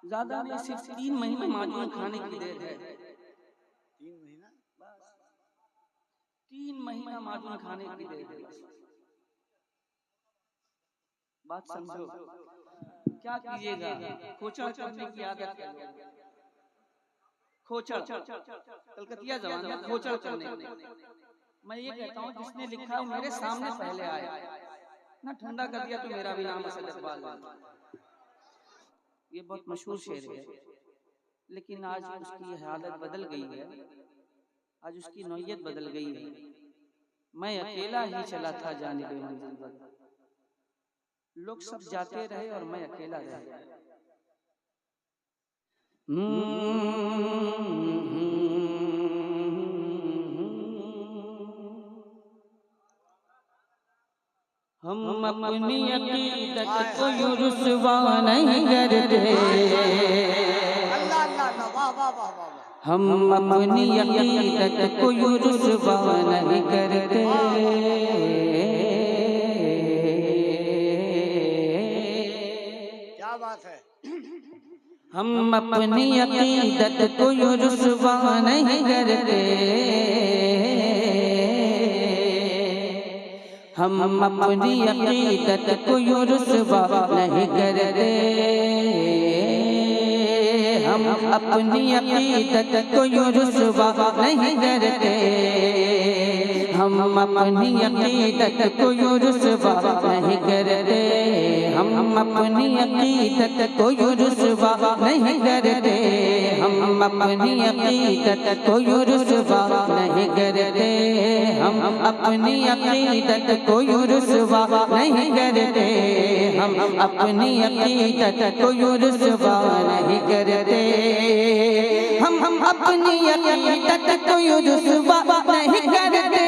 ज्यादा नहीं, सिर्फ 3 महीने माजून खाने की देर है। 3 महीना बस, 3 महीना माजून खाने की देर है बस। बात समझो। क्या कीजिएगा, खोचड़ करने की आदत है। खोचड़ कलकतिया जबान में खोचड़ करने की। मैं ये कहता हूँ जिसने लिखा है मेरे सामने पहले आए ना, ठंडा कर दिया तो मेरा भी नाम असद इकबाल है। ये बहुत मशहूर शेर है, लेकिन आज उसकी हालत बदल गई है, आज उसकी नौयत बदल गई है। मैं अकेला ही चला था जानिबे मंजिल पर, लोग सब जाते रहे और मैं अकेला रह गया। हम अपनी अकीदत को यूं रुसवा नहीं करते, अल्लाह अल्लाह अल्लाह, वाह वाह वाह वाह वाह। हम अपनी अकीदत को यूं रुसवा नहीं करते। क्या बात है। हम अपनी अकीदत को यूं रुसवा नहीं करते, हम अपनी अकीदत को यूं रुसवा नहीं करते, हम अपनी अकीदत को यूं रुसवा नहीं करते, हम अपनी अकीदत को यूं रुसवा नहीं करते, हम अपनी अकीदत को यूं रुसवा नहीं करते, हम अपनी अकीदत को यूं रुसवा नहीं करते, हम अपनी अकीदत को यूं रुसवा नहीं करते, हम अपनी अकीदत को यूं रुसवा नहीं करते, हम अपनी अकीदत को यूं रुसवा नहीं करते,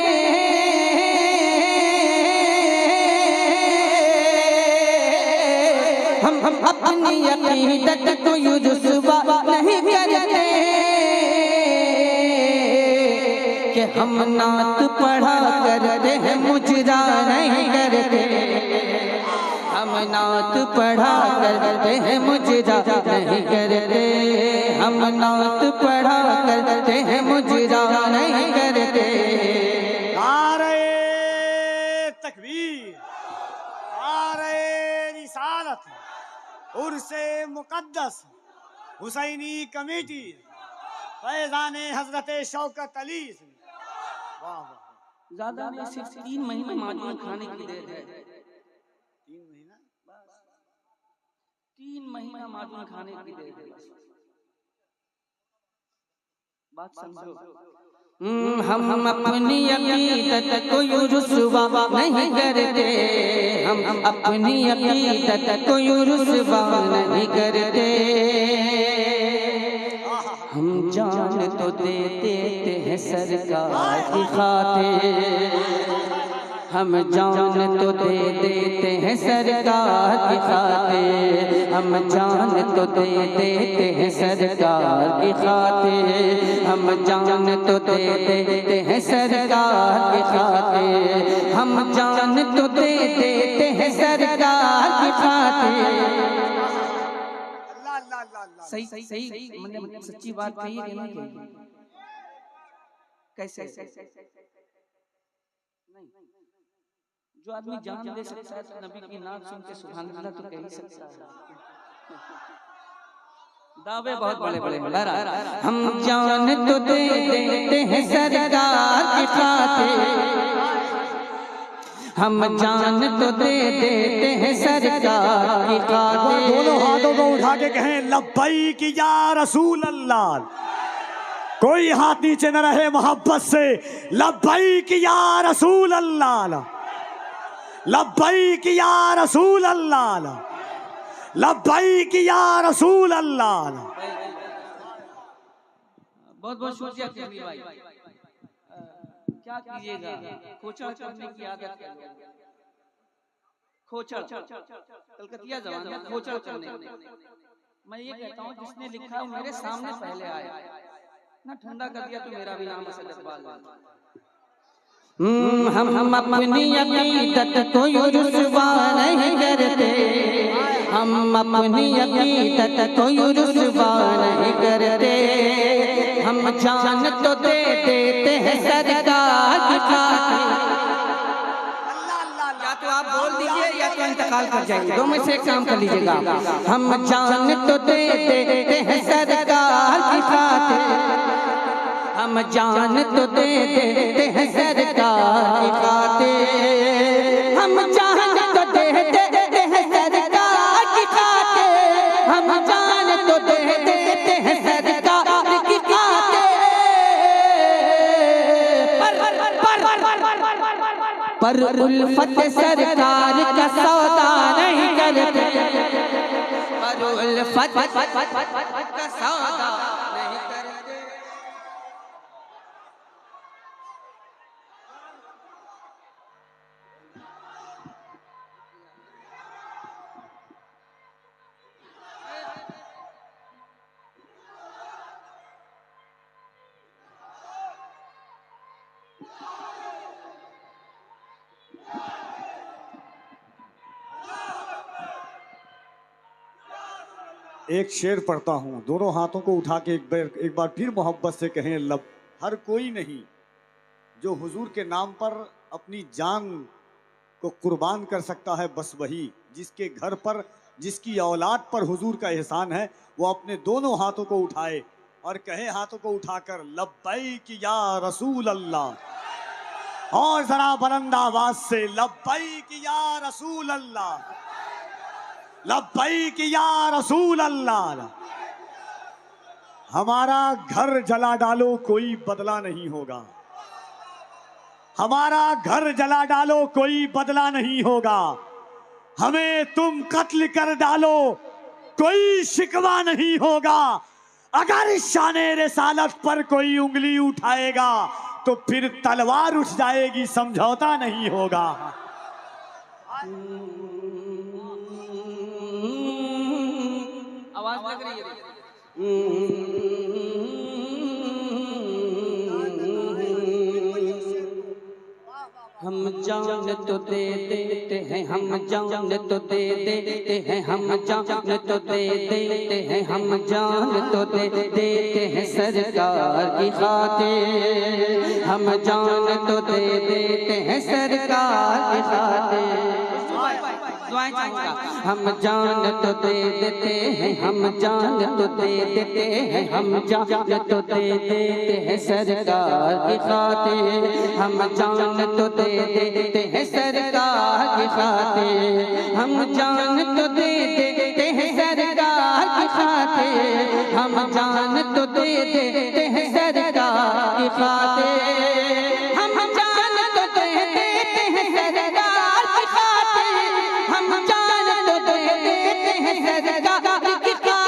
हम अपनी अकीदत को यूं रुसवा नहीं करते, कि हम नात पढ़ा करते हैं मुजरा नहीं करते, हम नात पढ़ा करते हैं मुजरा नहीं करते, हम नात पढ़ा करते हैं मुजरा नहीं करते। नारे तकबीर, नारे रिसालत, उर्से मुकद्दस, हुसैनी कमेटी, फैजान हजरत शौकत अली। वाह वाह, ज्यादा नहीं, सिर्फ 3 महीने माजून खाने की देर है। 3 महीना बस, 3 महीना माजून खाने की देर है बस। बात समझो। हम अपनी अकीदत को यूं रुसवा नहीं करते, हम अपनी अकीदत को यूं रुसवा नहीं करते, हम जान तो दे देते हैं सरकार की खातिर, हम जान तो दे देते हैं सरकार की खातिर, हम जान तो दे देते हैं सरकार की खातिर, हम जान तो दे देते हैं सरकार की खातिर, हम जान तो दे देते हैं सरकार की खातिर। अल्लाह अल्लाह अल्लाह अल्लाह। सही सही सही, मैंने सच्ची बात कही है ना? कैसे नहीं, जो आदमी जान दे सकता है तो नबी की नाम सुन के सुभान अल्लाह तो कह ही सकता है। दावे बहुत बड़े बड़े हैं। हम जान तो दे देते हैं सरकार की खातिर, हम जान तो दे देते हैं सरकार की खातिर। दोनों हाथों को उठा के कहें लब्बैक या रसूल अल्लाह। कोई हाथ नीचे न रहे, मोहब्बत से लब्बैक या रसूल अल्लाह, लब्बैक या रसूल अल्लाह, लब्बैक या रसूल अल्लाह। बहुत बहुत शुक्रिया केवी भाई। क्या कीजिएगा, खोचड़ करने की आदत है। खोचड़ कलकतिया जबान में खोचड़ करने की। मैं ये कहता हूँ जिसने लिखा है मेरे सामने पहले आए ना, ठंडा कर दिया तो मेरा भी नाम असद इकबाल है। हम अपनी अकीदत को रुसवा नहीं करते, हम अपनी अकीदत को रुसवा नहीं करते। हम जान तो दे देते हैं सरकार की खातिर। या तो आप बोल दीजिए या तो इंतकाल कर जाएंगे, दो में से एक काम कर लीजिएगा। हम जान तो दे देते हैं सरकार की खातिर, हम जान तो दे देते हैं सरकार की खातिर, हम जान तो दे देते हैं सरकार की खातिर, हम जान तो दे देते हैं सरकार की खातिर। पर उल्फत सरकार का सौदा नहीं करते, पर उल्फत का सौदा नहीं करते। एक शेर पढ़ता हूँ, दोनों हाथों को उठा के एक बार फिर मोहब्बत से कहें लब। हर कोई नहीं जो हुजूर के नाम पर अपनी जान को कुर्बान कर सकता है, बस वही जिसके घर पर, जिसकी औलाद पर हुजूर का एहसान है, वो अपने दोनों हाथों को उठाए और कहे हाथों को उठाकर लब्बैक या रसूल अल्लाह। और जरा बुलंद आवाज से लब्बैक या रसूल अल्लाह, लब्बैक या रसूल अल्लाह। हमारा घर जला डालो कोई बदला नहीं होगा, हमारा घर जला डालो कोई बदला नहीं होगा, हमें तुम कत्ल कर डालो कोई शिकवा नहीं होगा। अगर शाने रिसालत पर कोई उंगली उठाएगा तो फिर तलवार उठ जाएगी, समझौता नहीं होगा। आवाज लग रही है। हम जान तो दे देते हैं, हम जान तो दे देते हैं, हम जान तो दे देते हैं, हम जान तो दे देते हैं सरकार की खातिर, हम जान तो दे देते हैं सरकार की खातिर। हम जान तो दे देते हैं, हम जान तो दे देते हैं, हम जान तो दे देते हैं सरकार की खातिर, हम जान तो दे देते हैं सरकार की खातिर, हम जान तो दे देते हैं सरकार की खातिर, हम जान तो दे देते हैं सरकार की खातिर, हम जान तो दे देते हैं सरकार की खातिर, हम जान तो दे देते हैं सरकार की खातिर।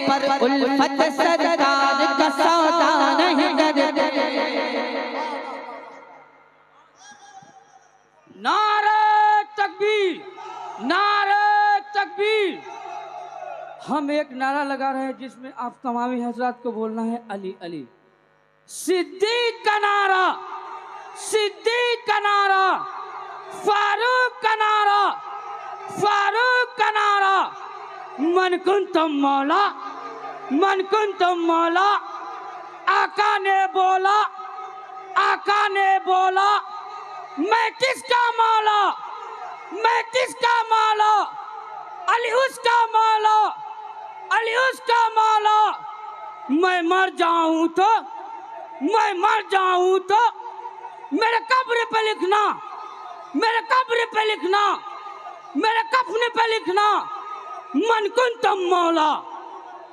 पर उल्फत सरकार का सौदा नहीं करते। नारे तकबीर, नारे तकबीर। हम एक नारा लगा रहे हैं जिसमें आप तमामी हजरात को बोलना है अली अली। सिद्दीक का नारा, सिद्दीक का नारा, फारूक का नारा, फारूक का नारा। मन कुंतुम मौला, मन कुंतुम मौला। आका ने बोला, आका ने बोला, मैं किसका मौला, मैं किसका मौला, अली उसका मौला, अली उसका मौला। मैं मर जाऊं तो, मैं मर जाऊं तो मेरे कब्र पे लिखना, मेरे कब्र पे लिखना, मेरे कफन पे लिखना, मन कुंतुम मौला,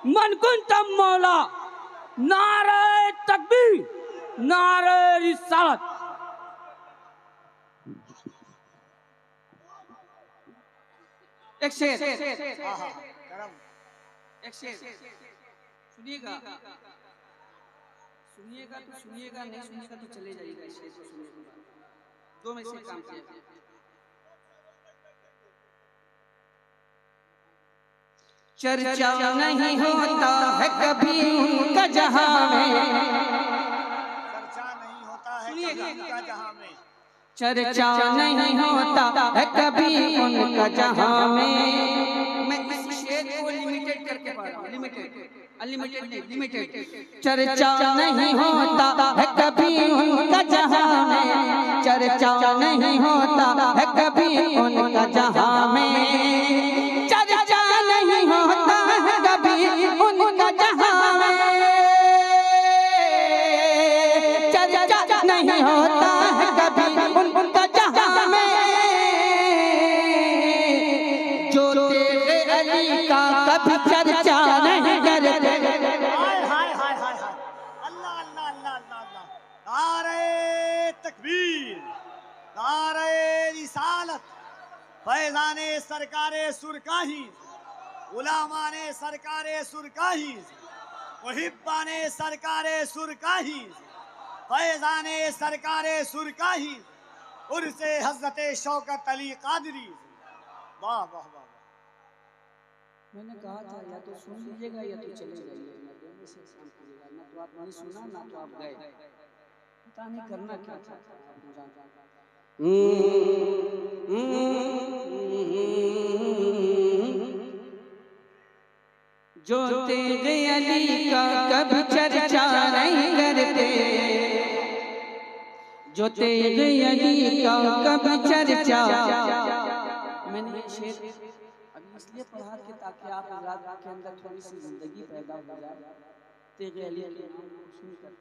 मन कुंतुम मौला। नारे तकबीर, नारे रिसालत। एक शेर, एक शेर सुनिएगा, सुनिएगा तो सुनिएगा, नहीं सुनिएगा तो चले जाइएगा। इस शेर को सुनिएगा, दो में से काम कीजिए। चर्चा नहीं होता है कभी उनका जहां में, चर्चा नहीं होता है कभी उनका जहां में, चर्चा नहीं होता है कभी उनका जहां में। मैं इस शेर को लिमिटेड करके पढ़ रहा हूं, लिमिटेड, अनलिमिटेड नहीं, लिमिटेड। चर्चा नहीं होता है कभी उनका जहां में, चर्चा नहीं होता है कभी उनका जहां में, चर्चा नहीं होता है कभी उनका जहां में, चर्चा नहीं होता है कभी उनका जहां में। जो तेरे अली का कभी चर्चा नहीं करते। हाय हाय हाय हाय हाय, अल्लाह अल्लाह अल्लाह अल्लाह अल्लाह, नारे तकबीर, नारे रिसालत, फैज़ाने सरकारे सुरकाही, उलामाने सरकारे सुरकाही, मुहिब्बाने सरकारे सुरकाही, फैज़ाने सरकारे सुरकाही, उर्से हज़रत शौकत अली कादरी। वाह वाह वाह वाह। मैंने कहा था या तो सुन लीजिएगा या तो चले जाइए, ना तो आप नहीं सुना ना तो आप गए, पता नहीं करना क्या था। जो तेरे अली का कभी चर्चा नहीं करते, जो तेरे अली का कभी चर्चा। मैंने ये शेर अभी इसलिए पढ़ा कि ताकि आप रात के अंदर थोड़ी सी जिंदगी पैदा हो जाए तेरे अली के नाम को सुनकर।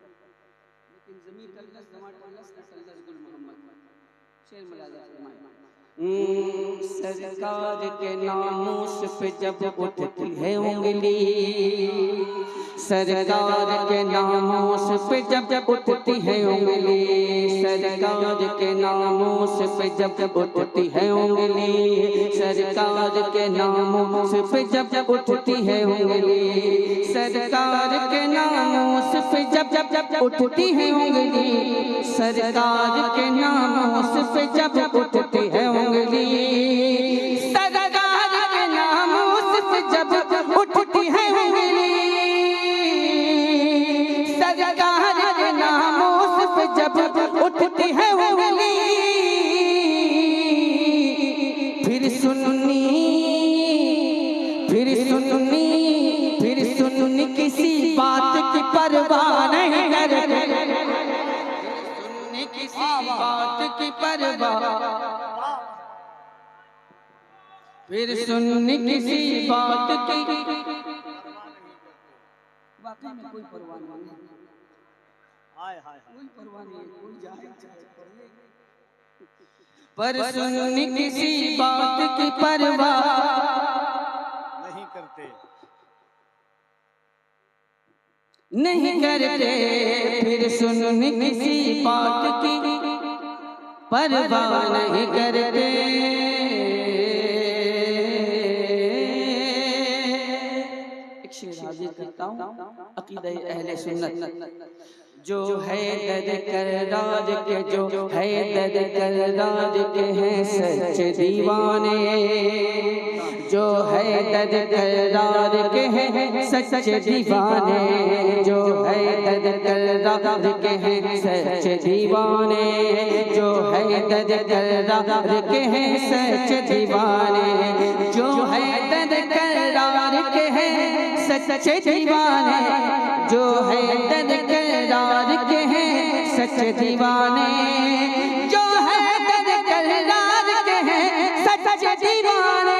लेकिन ज़मीं तल्लस जमा तल्लस तल्लस गुल मोहम्मद शेर मुलाजा फरमाए। सरकार के नामों पे जब उठती है उंगली, सरकार के नामों पे जब उठती है उंगली, सरकार के नामों पे जब उठती है उंगली, सरकार के नामों पे जब उठती है उंगली, सरकार के नामों पे जब उठती है उंगली, सरकार के नामों पे जब उठती है उंगली, सरकार के नामों पे जब उठती है उंगली, सरकार के नामों पे जब उठती है उंगली, फिर सुन्नी किसी बात की परवाह नहीं करते, किसी बात की परवाह, फिर सुन्नी किसी बात की, वाकई में कोई परवाह नहीं है, हाय हाय हाय, कोई परवाह नहीं है, कोई जाए पर सुन्नी किसी बात की परवाह नहीं करते, नहीं करते, फिर सुन्नी किसी बात की परवाह नहीं करते। एक शेर हाजिर करता हूँ अकीदा अहले सुन्नत। जो है दर करार के, जो है दर करार के हैं सच्चे दीवाने, जो है दर करार के हैं सच्चे दीवाने, जो है दर करार के हैं सच्चे दीवाने, जो है दर करार के हैं सच्चे दीवाने, जो है दर करार के हैं सच्चे दीवाने, जो है दर करार के हैं सच्चे दीवाने, जो है दर करार के हैं सच्चे दीवाने,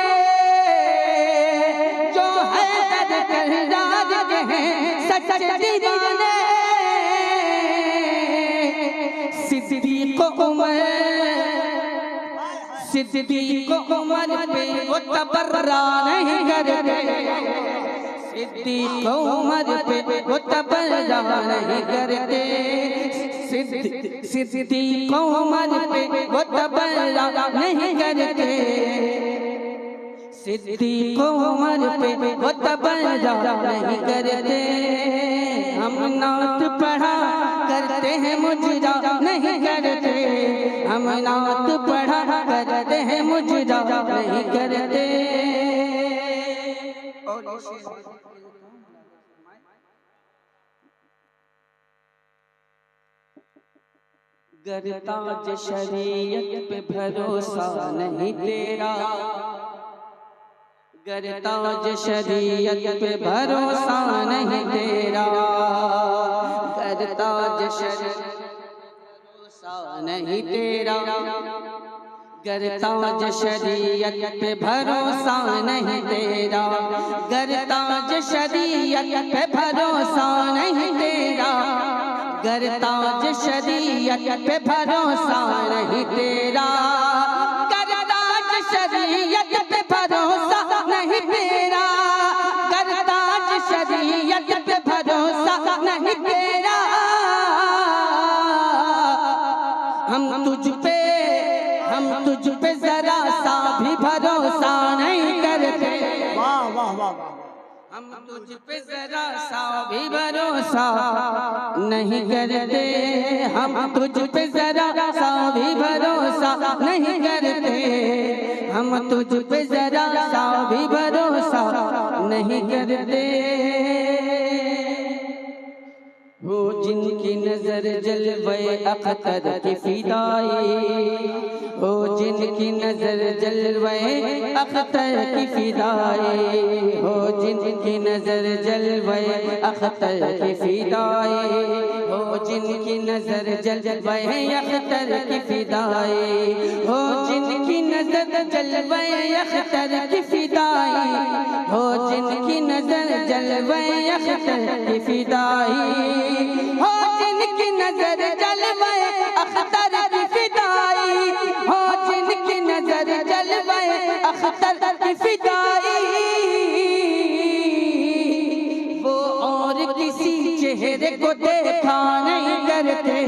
जो है दर करार के हैं सच्चे दीवाने। सिद्दीक़ उमर पे वो तबर्रा नहीं करते, सिद्दीक़ उमर पे वो तबर्रा नहीं करते, सिद्दीक़ उमर पे वो तबर्रा नहीं करते, सिद्दीक़ उमर पे वो तबर्रा नहीं करते। हम नात पढ़ा करते हैं मुजरा नहीं करते, हम नात पढ़ा करते हैं मुजरा नहीं करते। और गर ताज शरीयत पे भरोसा नहीं तेरा, गर ताज शरीयत पे भरोसा नहीं तेरा, गर ताज शरीयत भरोसा नहीं तेरा, गर ताज शरीयत पे भरोसा नहीं तेरा, गर ताज शरीयत पे भरोसा नहीं तेरा, गर ताज शरीयत पे भरोसा नहीं तेरा, गर ताज शरीयत पे भरोसा नहीं तेरा, गर ताज शरीयत पे भरोसा नहीं तेरा, हम तुझ पे जरा सा भी भरोसा नहीं करते। वाह वाह वाह वाह। हम तुझ पे जरा सा भी भरोसा नहीं करते, हम तुझ पे जरा सा भी भरोसा नहीं करते, हम तुझ पे जरा सा भी भरोसा नहीं करते। हो जिनकी नजर जलवे अख्तर की फिदाई, हो जिनकी नजर जलवे अख्तर की फिदाई, हो जिनकी नजर जलवे अख्तर की फिदाई, हो जिनकी नजर जलवे अख्तर की फिदाई, हो जिनकी नजर जलवे अख्तर की फिदाई, हो जिनकी नजर जलवे अख्तर की फिदाई, हो जिनकी नजर जलवे अख्तर की फिदाई, हो जिनकी नजर जलवे अख्तर की फिदाई, वो और किसी चेहरे को देखा नहीं करते,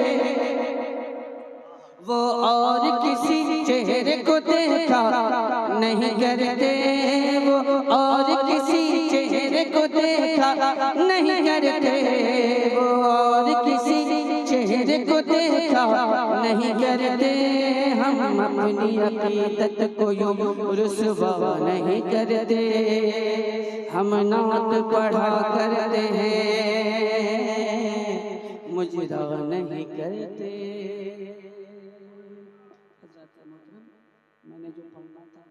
वो और किसी चेहरे को देखा नहीं करते, वो और किसी चेहरे को देखा नहीं करते, वो और किसी चेहरे को देखा नहीं करते, हम अपनी अकीदत को यूं रुसवा नहीं करते, हम नात पढ़ा करते हैं, मुजरा नहीं करते। मैंने जो पढ़ा था